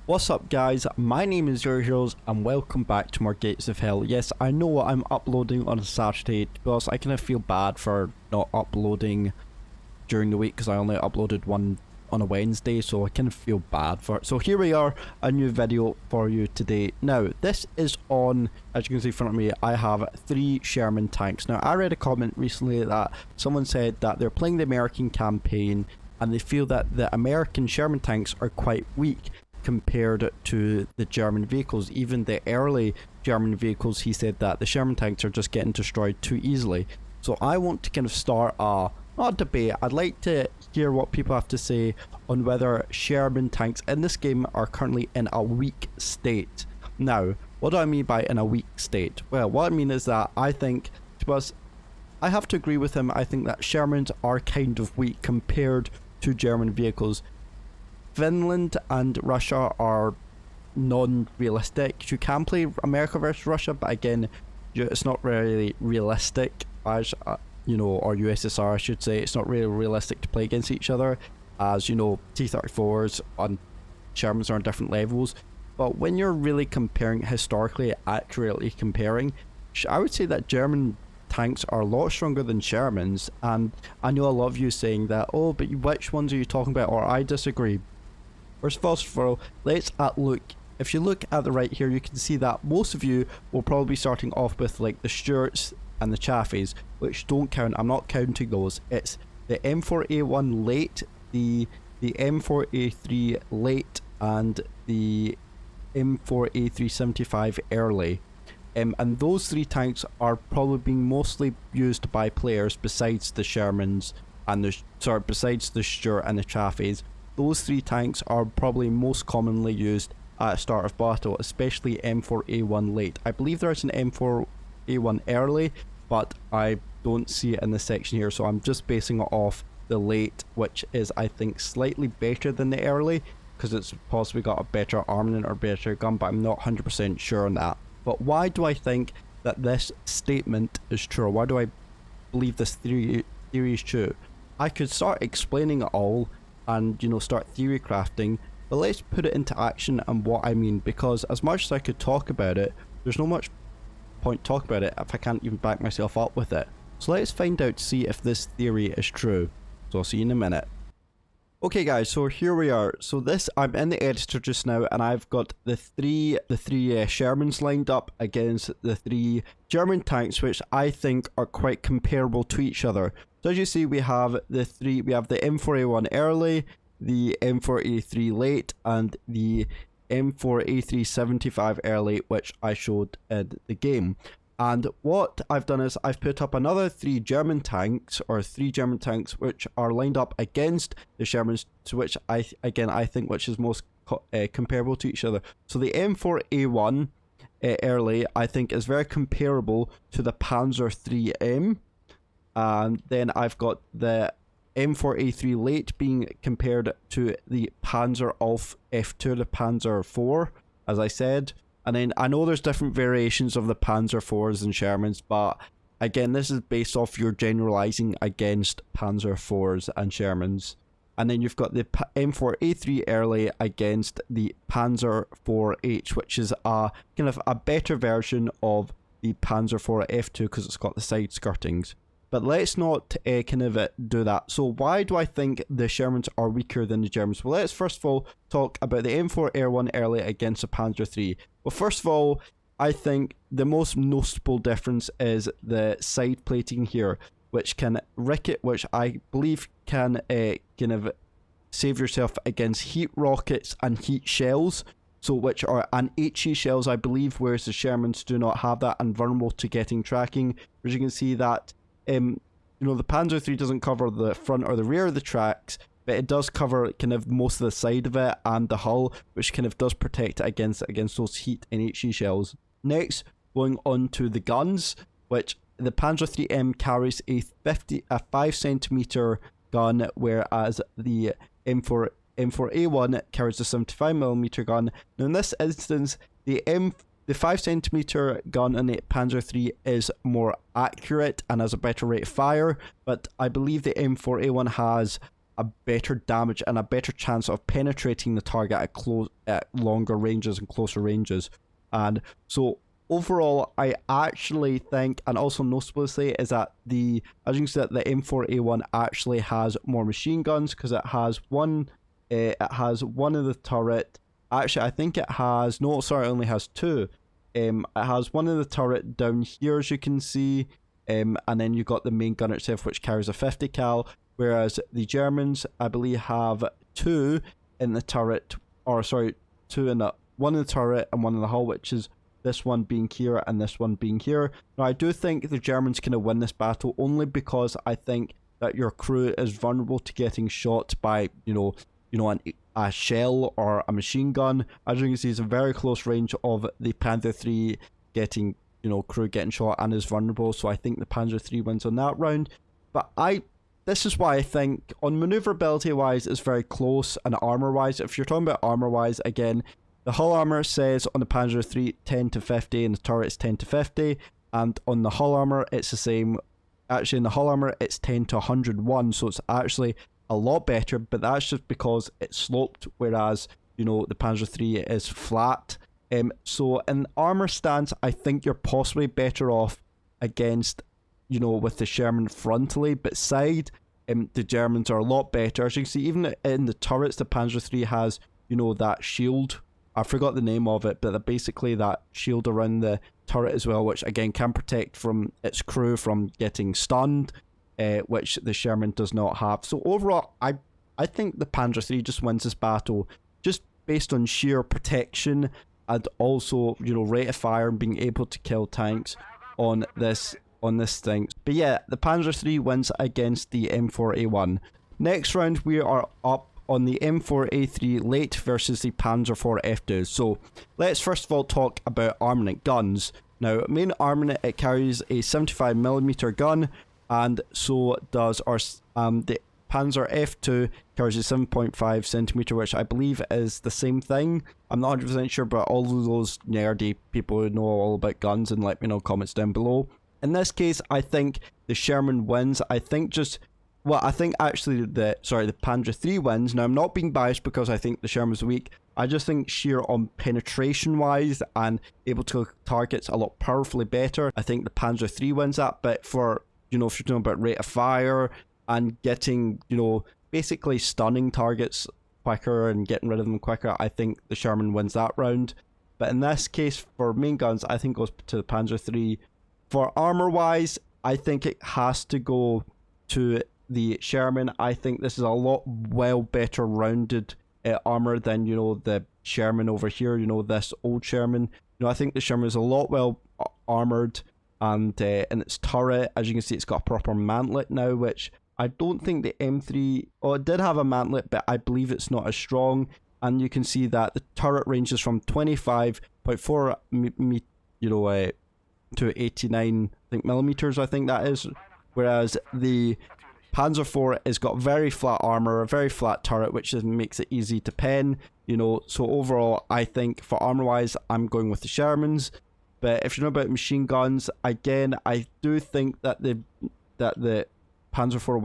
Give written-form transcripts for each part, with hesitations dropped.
What's up guys, my name is Your Heroes and welcome back to more Gates of Hell. Yes, I know I'm uploading on a Saturday because I kind of feel bad for not uploading during the week because I only uploaded one on a Wednesday, so I kind of feel bad for it. So here we are, a new video for you today. Now, this is on, as you can see in front of me, I have 3 Sherman tanks. Now, I read a comment recently that someone said that they're playing the American campaign and they feel that the American Sherman tanks are quite weak compared to the German vehicles. Even the early German vehicles, he said that the Sherman tanks are just getting destroyed too easily. So I want to kind of start not a debate, I'd like to hear what people have to say on whether Sherman tanks in this game are currently in a weak state. Now, what do I mean by in a weak state? Well, what I mean is that I think, because I have to agree with him, I think that Shermans are kind of weak compared to German vehicles. Finland and Russia are non-realistic. You can play America versus Russia, but again, it's not really realistic, as you know, or USSR I should say. It's not really realistic to play against each other, as you know, T-34s and Shermans are on different levels. But when you're really comparing, historically accurately comparing, I would say that German tanks are a lot stronger than Shermans. And I know a lot of you saying that, oh, but which ones are you talking about, or I disagree. First of all, let's look. If you look at the right here, you can see that most of you will probably be starting off with like the Stuarts and the Chaffees, which don't count. I'm not counting those. It's the M4A1 late, the M4A3 late, and the M4A375 early. And those 3 tanks are probably being mostly used by players besides the Shermans and besides the Stuart and the Chaffees. Those 3 tanks are probably most commonly used at the start of battle, especially M4A1 late. I believe there's an M4A1 early, but I don't see it in this section here, so I'm just basing it off the late, which is, I think, slightly better than the early, because it's possibly got a better armament or better gun, but I'm not 100% sure on that. But why do I think that this statement is true? Why do I believe this theory is true? I could start explaining it all and, you know, start theory crafting, but let's put it into action and what I mean, because as much as I could talk about it, there's no much point talking about it if I can't even back myself up with it. So let's find out to see if this theory is true. So I'll see you in a minute. Okay guys, so here we are. So I'm in the editor just now, and I've got the three Shermans lined up against the 3 German tanks, which I think are quite comparable to each other. So as you see, we have the M4A1 early, the M4A3 late, and the M4A375 early, which I showed in the game. And what I've done is I've put up another 3 German tanks, which are lined up against the Shermans, to which I think which is most comparable to each other. So the M4A1 early, I think, is very comparable to the Panzer IIIM. And then I've got the M4A3 late being compared to the Panzer F2, the Panzer IV, as I said. And then I know there's different variations of the Panzer IVs and Shermans, but again, this is based off your generalizing against Panzer IVs and Shermans. And then you've got the M4A3 early against the Panzer IV-H, which is a kind of a better version of the Panzer IV F2 because it's got the side skirtings. But let's not do that. So why do I think the Shermans are weaker than the Germans? Well, let's first of all talk about the M4A1 early against the Panzer III. Well, first of all, I think the most noticeable difference is the side plating here, which can which I believe can kind of save yourself against heat rockets and heat shells. So which are an HE shells, I believe, whereas the Shermans do not have that and vulnerable to getting tracking. As you can see that you know, the Panzer III doesn't cover the front or the rear of the tracks, but it does cover kind of most of the side of it and the hull, which kind of does protect it against those heat and HE shells. Next, going on to the guns, which the Panzer IIIM carries a 5cm gun, whereas the M4A1 carries a 75mm gun. Now in this instance, the 5cm gun in the Panzer III is more accurate and has a better rate of fire, but I believe the M4A1 has a better damage and a better chance of penetrating the target at longer ranges and closer ranges. And so overall, I actually think, and also noticeable to say, is that as you can see, that the M4A1 actually has more machine guns, because it has one. It has one in the turret. Actually, I think it has it only has two. It has one in the turret down here, as you can see. And then you got the main gun itself, which carries a 50 cal. Whereas the Germans, I believe, have two in the turret, one in the turret and one in the hull, which is this one being here and this one being here. Now, I do think the Germans can win this battle, only because I think that your crew is vulnerable to getting shot by, a shell or a machine gun. As you can see, it's a very close range of the Panther 3 getting, crew getting shot, and is vulnerable. So I think the Panzer 3 wins on that round. But this is why I think, on maneuverability wise, it's very close, and armor wise, if you're talking about armor wise, again, the hull armor says on the Panzer 3 10 to 50, and the turret is 10 to 50, and on the hull armor it's the same. Actually, in the hull armor it's 10 to 101, so it's actually a lot better, but that's just because it's sloped, whereas, the Panzer 3 is flat. So in armor stance, I think you're possibly better off against, with the Sherman frontally, but side, the Germans are a lot better. As you can see, even in the turrets, the Panzer 3 has, that shield. I forgot the name of it, but basically that shield around the turret as well, which again can protect from its crew from getting stunned, which the Sherman does not have. So overall, I think the Panzer 3 just wins this battle, just based on sheer protection and also, rate of fire and being able to kill tanks on this thing. But yeah, the Panzer 3 wins against the M4A1. Next round, we are up on the M4A3 late versus the Panzer IV F2. So let's first of all talk about armament guns. Now, main armament, it carries a 75mm gun, and so does the Panzer F2 carries a 7.5cm, which I believe is the same thing. I'm not 100% sure, but all of those nerdy people who know all about guns, and let me know comments down below. In this case, I think the Sherman wins. I think actually the Panzer 3 wins. Now, I'm not being biased because I think the Sherman's weak. I just think sheer on penetration wise and able to kill targets a lot powerfully better, I think the Panzer 3 wins that. But for, if you're talking about rate of fire and getting, basically stunning targets quicker and getting rid of them quicker, I think the Sherman wins that round. But in this case, for main guns, I think it goes to the Panzer 3. For armor wise, I think it has to go to the Sherman. I think this is a lot better rounded armor than, the Sherman over here, this old Sherman. I think the Sherman is a lot well armored, and in its turret, as you can see, it's got a proper mantlet now, which I don't think the M3, it did have a mantlet, but I believe it's not as strong. And you can see that the turret ranges from 25.4 to 89 millimeters, I think that is. Whereas the Panzer IV has got very flat armor, a very flat turret, which makes it easy to pen. So overall, I think for armor wise, I'm going with the Shermans. But if you know about machine guns, again, I do think that the Panzer IV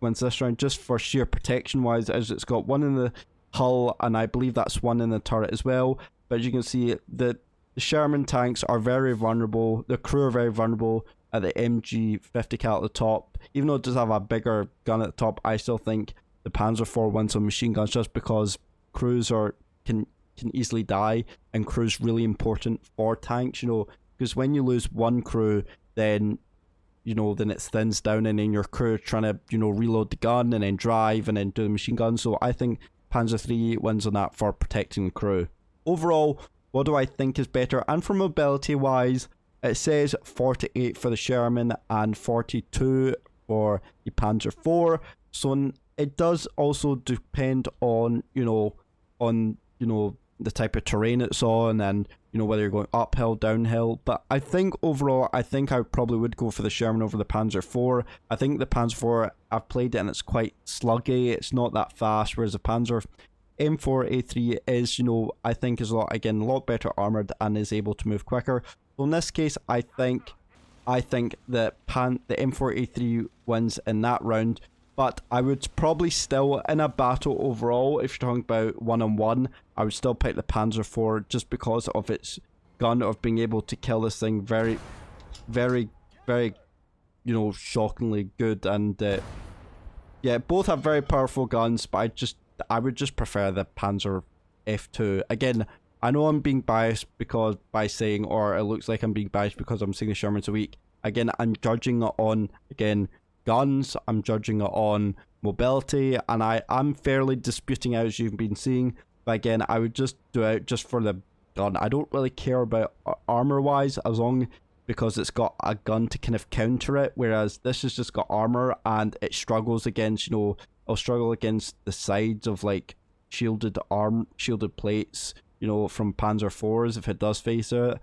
wins this round, just for sheer protection wise, as it's got one in the hull, and I believe that's one in the turret as well. But as you can see, the Sherman tanks are very vulnerable. The crew are very vulnerable at the MG 50 cal at the top. Even though it does have a bigger gun at the top, I still think the Panzer IV wins on machine guns, just because crews can easily die, and crew's really important for tanks, because when you lose one crew, then then it thins down, and then your crew trying to reload the gun and then drive and then do the machine gun. So I think Panzer 3 wins on that for protecting the crew. Overall, what do I think is better? And for mobility wise, it says 48 for the Sherman and 42 for the Panzer IV. So it does also depend on the type of terrain it's on, and whether you're going uphill, downhill. But I think overall, I probably would go for the Sherman over the Panzer IV. I think the Panzer IV, I've played it and it's quite sluggy, it's not that fast, whereas the Panzer M4A3 is, I think is a lot better armored and is able to move quicker. So in this case, I think the M4A3 wins in that round. but I would probably still, in a battle overall, if you're talking about one-on-one, I would still pick the Panzer IV just because of its gun of being able to kill this thing very, very, very, you know, shockingly good. And yeah, both have very powerful guns, but I would just prefer the Panzer F2. Again, I know I'm being biased because by saying, or it looks like I'm being biased because I'm saying the Sherman's are weak. Again, I'm judging it on, again, guns, I'm judging it on mobility, and I'm fairly disputing out, as you've been seeing. But again, I would just do it just for the gun. I don't really care about armor wise, as long because it's got a gun to kind of counter it, whereas this has just got armor and it struggles against, you know, it'll struggle against the sides of like shielded plates, you know, from Panzer IVs if it does face it.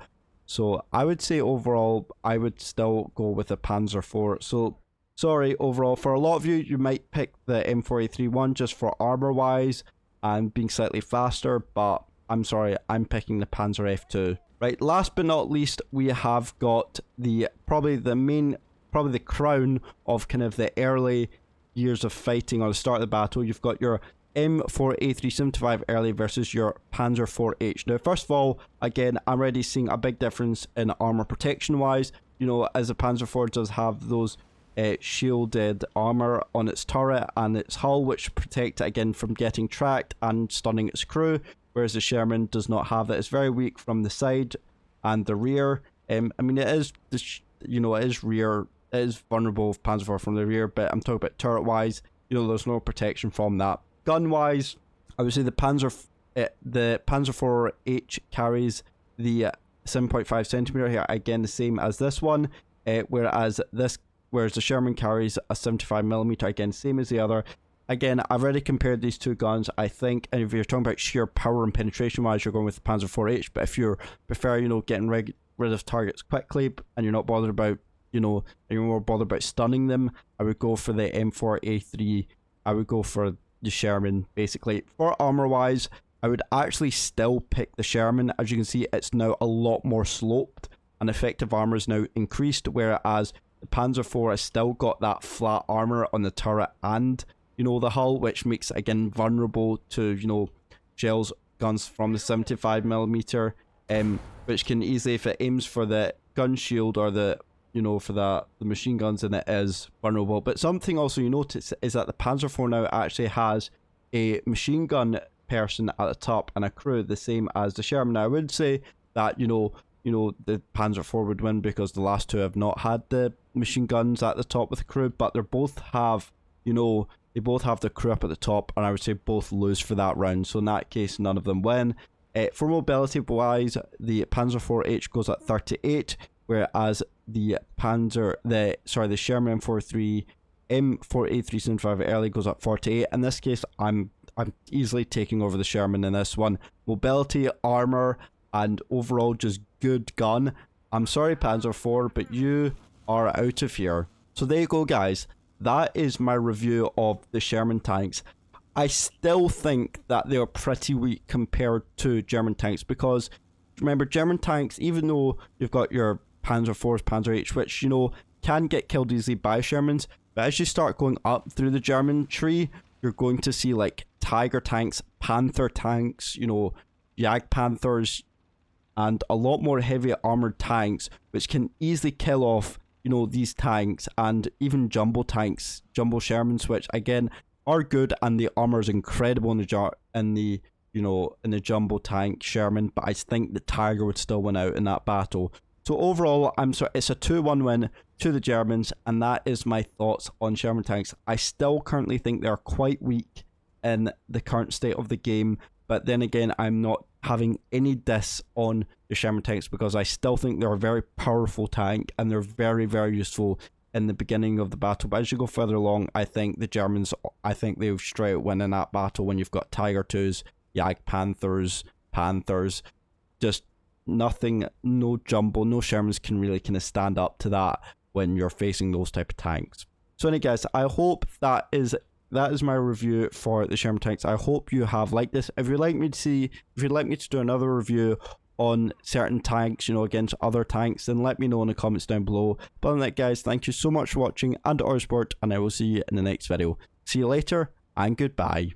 So I would say overall I would still go with the Panzer IV. So sorry, overall, for a lot of you, you might pick the M4A31 just for armor wise and being slightly faster, but I'm sorry, I'm picking the Panzer F2. Right, last but not least, we have got the probably the crown of kind of the early years of fighting, or the start of the battle. You've got your M4A375 early versus your Panzer IV-H. Now, first of all, again, I'm already seeing a big difference in armor protection wise. You know, as the Panzer IV does have those shielded armor on its turret and its hull, which protect it again from getting tracked and stunning its crew, whereas the Sherman does not have that. It's very weak from the side and the rear. I mean, it is, you know, it is rear, it is vulnerable with Panzer IV from the rear, but I'm talking about turret wise, you know, there's no protection from that. Gun wise, I would say the Panzer IV-H carries the 7.5 centimeter here, again the same as this one, whereas the Sherman carries a 75mm, again same as the other. Again, I've already compared these two guns. I think, and if you're talking about sheer power and penetration wise, you're going with the Panzer IV-H, but if you prefer, you know, getting rid of targets quickly and you're not bothered about, you know, and you're more bothered about stunning them, I would go for the M4A3. I would go for the Sherman. Basically, for armor wise, I would actually still pick the Sherman. As you can see, it's now a lot more sloped and effective armor is now increased, whereas the Panzer IV has still got that flat armor on the turret and, you know, the hull, which makes it again vulnerable to, you know, shells, guns from the 75mm, which can easily, if it aims for the gun shield or the, you know, for the machine guns, then it is vulnerable. But something also you notice is that the Panzer IV now actually has a machine gun person at the top and a crew, the same as the Sherman. Now, I would say that, you know, the Panzer IV would win because the last two have not had the machine guns at the top with the crew, but they both have, you know, they both have the crew up at the top, and I would say both lose for that round. So in that case, none of them win. For mobility wise, the Panzer IV-H goes at 38, whereas the Sherman M4A375 early goes at 48. In this case, I'm easily taking over the Sherman in this one. Mobility, armor, and overall just good gun. I'm sorry, Panzer IV, but you are out of here. So there you go, guys. That is my review of the Sherman tanks. I still think that they are pretty weak compared to German tanks, because remember, German tanks, even though you've got your Panzer IVs, Panzer H, which, you know, can get killed easily by Shermans, but as you start going up through the German tree, you're going to see like Tiger tanks, Panther tanks, you know, Jagdpanthers, and a lot more heavy armored tanks, which can easily kill off, you know, these tanks, and even jumbo tanks, jumbo Shermans, which again are good, and the armor is incredible in the jumbo tank Sherman. But I think the Tiger would still win out in that battle. So overall, it's a 2-1 win to the Germans, and that is my thoughts on Sherman tanks. I still currently think they're quite weak in the current state of the game, but then again, I'm not having any diss on the Sherman tanks because I still think they're a very powerful tank and they're very, very useful in the beginning of the battle. But as you go further along, I think the Germans, they'll straight win in that battle when you've got Tiger 2s, Jagdpanthers, Panthers, just nothing, no jumbo, no Shermans can really kind of stand up to that when you're facing those type of tanks. So anyway, guys, I hope that is my review for the Sherman tanks. I hope you have liked this. If you'd like me to do another review on certain tanks, you know, against other tanks, then let me know in the comments down below. But other than that, guys, thank you so much for watching, and Ostfront, and I will see you in the next video. See you later, and goodbye.